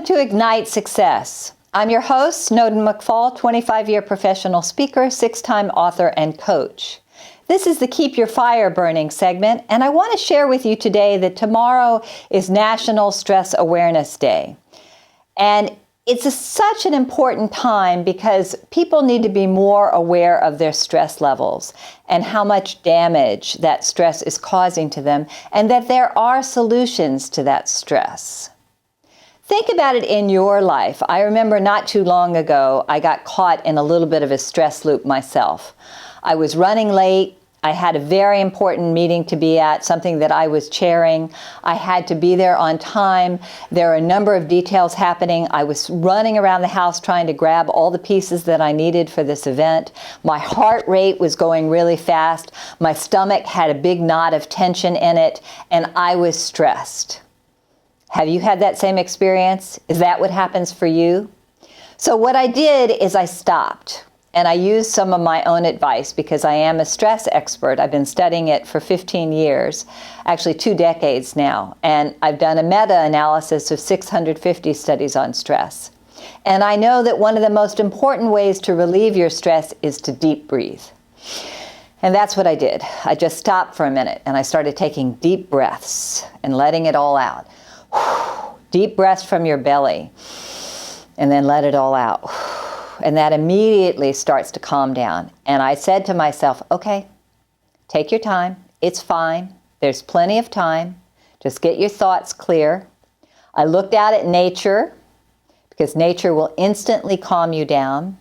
Welcome to Ignite Success. I'm your host, Snowden McFall, 25-year professional speaker, 6-time author, and coach. This is the Keep Your Fire Burning segment, and I want to share with you today that tomorrow is National Stress Awareness Day. And it's such an important time because people need to be more aware of their stress levels and how much damage that stress is causing to them, and that there are solutions to that stress. Think about it in your life. I remember not too long ago, I got caught in a little bit of a stress loop myself. I was running late. I had a very important meeting to be at, something that I was chairing. I had to be there on time. There are a number of details happening. I was running around the house trying to grab all the pieces that I needed for this event. My heart rate was going really fast. My stomach had a big knot of tension in it, and I was stressed. Have you had that same experience? Is that what happens for you? So what I did is I stopped. And I used some of my own advice because I am a stress expert. I've been studying it for 15 years, actually 2 decades now. And I've done a meta-analysis of 650 studies on stress. And I know that one of the most important ways to relieve your stress is to deep breathe. And that's what I did. I just stopped for a minute and I started taking deep breaths and letting it all out. Deep breaths from your belly and then let it all out. And that immediately starts to calm down. And I said to myself, okay, take your time. It's fine. There's plenty of time. Just get your thoughts clear. I looked out at nature because nature will instantly calm you down.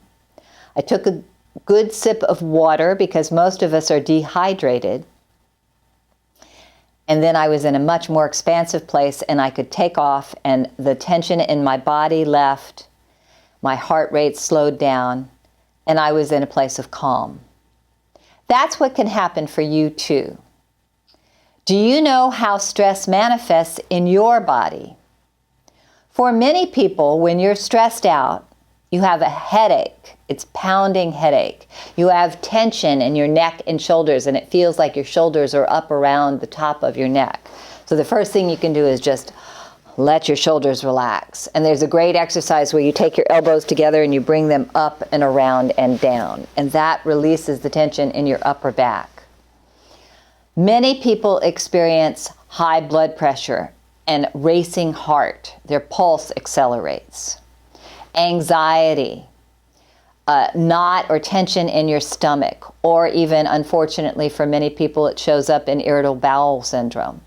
I took a good sip of water because most of us are dehydrated. And then I was in a much more expansive place and I could take off and the tension in my body left. My heart rate slowed down, and I was in a place of calm. That's what can happen for you too. Do you know how stress manifests in your body? For many people, when you're stressed out, you have a headache. It's pounding headache. You have tension in your neck and shoulders, and it feels like your shoulders are up around the top of your neck. So the first thing you can do is just let your shoulders relax. And there's a great exercise where you take your elbows together and you bring them up and around and down. And that releases the tension in your upper back. Many people experience high blood pressure and racing heart. Their pulse accelerates. Anxiety, knot or tension in your stomach, or even, unfortunately for many people, it shows up in irritable bowel syndrome.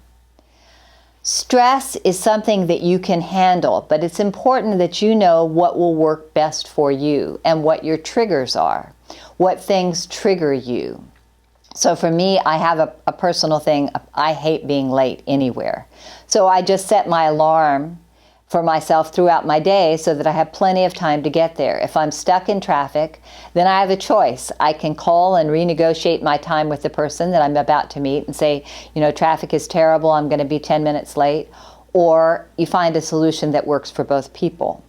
Stress is something that you can handle, but it's important that you know what will work best for you and what your triggers are, what things trigger you. So for me, I have a personal thing. I hate being late anywhere. So I just set my alarm for myself throughout my day so that I have plenty of time to get there. If I'm stuck in traffic, then I have a choice. I can call and renegotiate my time with the person that I'm about to meet and say, you know, traffic is terrible, I'm going to be 10 minutes late. Or you find a solution that works for both people.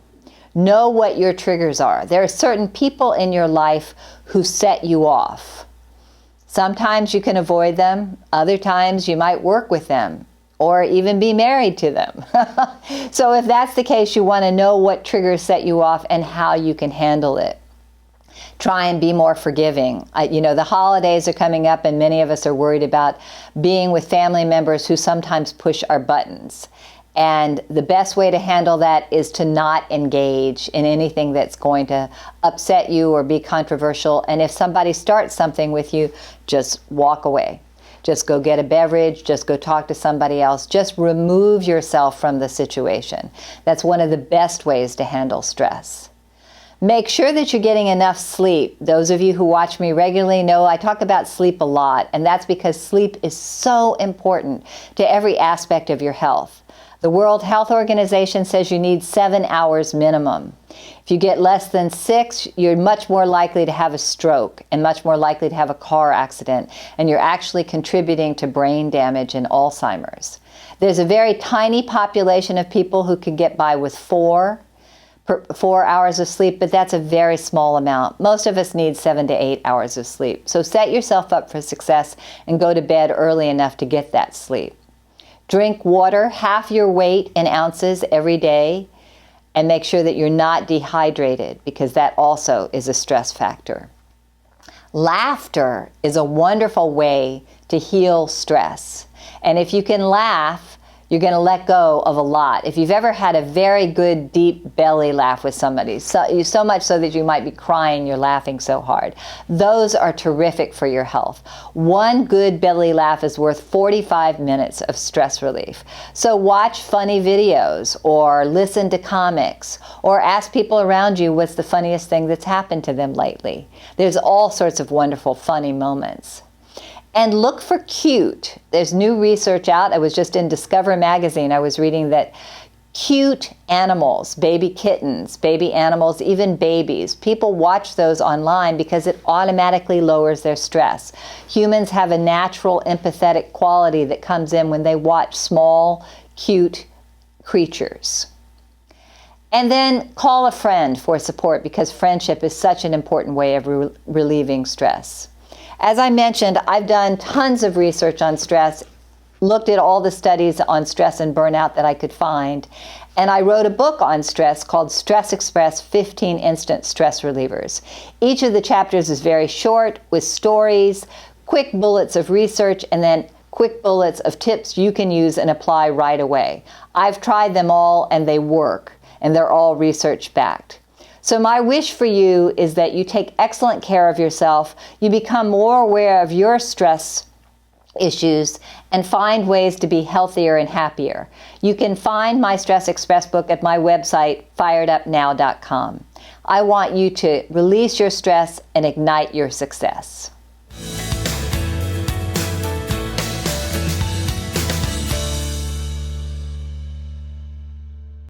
Know what your triggers are. There are certain people in your life who set you off. Sometimes you can avoid them. Other times you might work with them, or even be married to them. So if that's the case, you want to know what triggers set you off and how you can handle it. Try and be more forgiving. You know, the holidays are coming up and many of us are worried about being with family members who sometimes push our buttons. And the best way to handle that is to not engage in anything that's going to upset you or be controversial. And if somebody starts something with you, just walk away. Just go get a beverage, just go talk to somebody else. Just remove yourself from the situation. That's one of the best ways to handle stress. Make sure that you're getting enough sleep. Those of you who watch me regularly know I talk about sleep a lot, and that's because sleep is so important to every aspect of your health. The World Health Organization says you need 7 hours minimum. If you get less than 6, you're much more likely to have a stroke and much more likely to have a car accident, and you're actually contributing to brain damage and Alzheimer's. There's a very tiny population of people who can get by with 4 hours of sleep, but that's a very small amount. Most of us need 7 to 8 hours of sleep. So set yourself up for success and go to bed early enough to get that sleep. Drink water half your weight in ounces every day. and make sure that you're not dehydrated, because that also is a stress factor. Laughter is a wonderful way to heal stress. And if you can laugh, you're going to let go of a lot. If you've ever had a very good, deep belly laugh with somebody, so much so that you might be crying, you're laughing so hard, those are terrific for your health. One good belly laugh is worth 45 minutes of stress relief. So watch funny videos, or listen to comics, or ask people around you what's the funniest thing that's happened to them lately. There's all sorts of wonderful, funny moments. And look for cute. There's new research out. I was just in Discover magazine. I was reading that cute animals, baby kittens, baby animals, even babies, people watch those online because it automatically lowers their stress. Humans have a natural empathetic quality that comes in when they watch small, cute creatures. And then call a friend for support, because friendship is such an important way of relieving stress. As I mentioned, I've done tons of research on stress, looked at all the studies on stress and burnout that I could find, and I wrote a book on stress called Stress Express 15 Instant Stress Relievers. Each of the chapters is very short, with stories, quick bullets of research, and then quick bullets of tips you can use and apply right away. I've tried them all and they work, and they're all research-backed. So my wish for you is that you take excellent care of yourself, you become more aware of your stress issues, and find ways to be healthier and happier. You can find my Stress Express book at my website, firedupnow.com. I want you to release your stress and ignite your success.